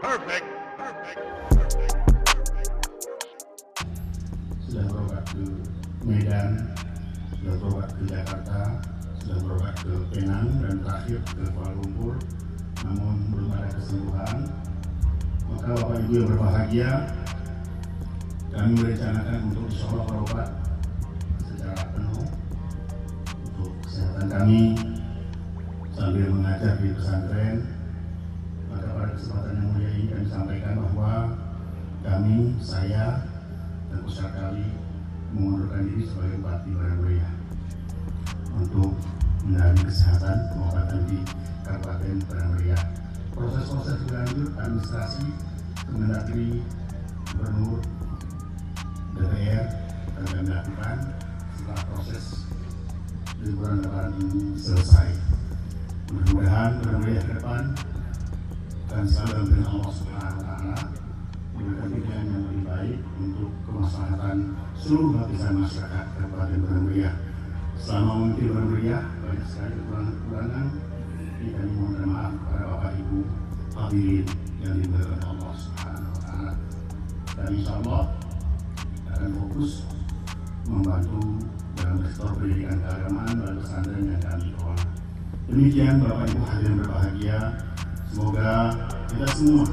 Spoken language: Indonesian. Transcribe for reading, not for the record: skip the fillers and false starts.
Perfect. Sudah berobat ke Medan, sudah berobat ke Jakarta, sudah berobat ke Penang, dan terakhir ke Kuala Lumpur, namun belum ada kesembuhan. Maka Bapak Ibu yang berbahagia, kami merencanakan untuk insya Allah berobat secara penuh untuk kesehatan kami sambil mengajar di pesantren. Maka pada kesempatan yang mulia ini kami sampaikan bahwa kami, saya, dan usaha kami mengundurkan diri sebagai bupati Padang Meriah untuk menjalani kesehatan pengobatan di Kabupaten Padang Meriah. Proses-proses berlanjut administrasi, Kemendagri, Gubernur, DPR akan kami lakukan setelah proses liburan lebaran ini selesai. Mudah-mudahan Padang Meriah ke depan akan selalu dengan Allah Subhanahu wa Ta'ala memberikan pilihan yang lebih baik untuk kemaslahatan seluruh lapisan masyarakat Kabupaten Padang Meriah. Selama memimpin Padang Meriah banyak sekali kekurangan-kekurangan. Ini kami mohon maaf kepada Bapak Ibu hadirin yang dimuliakan Allah Subhanahu wa Ta'ala. Dan insya Allah akan fokus membantu dalam sektor pendidikan keagamaan melalui pesantren yang kami kelola. Demikian Bapak Ibu hadirin berbahagia, semoga kita semua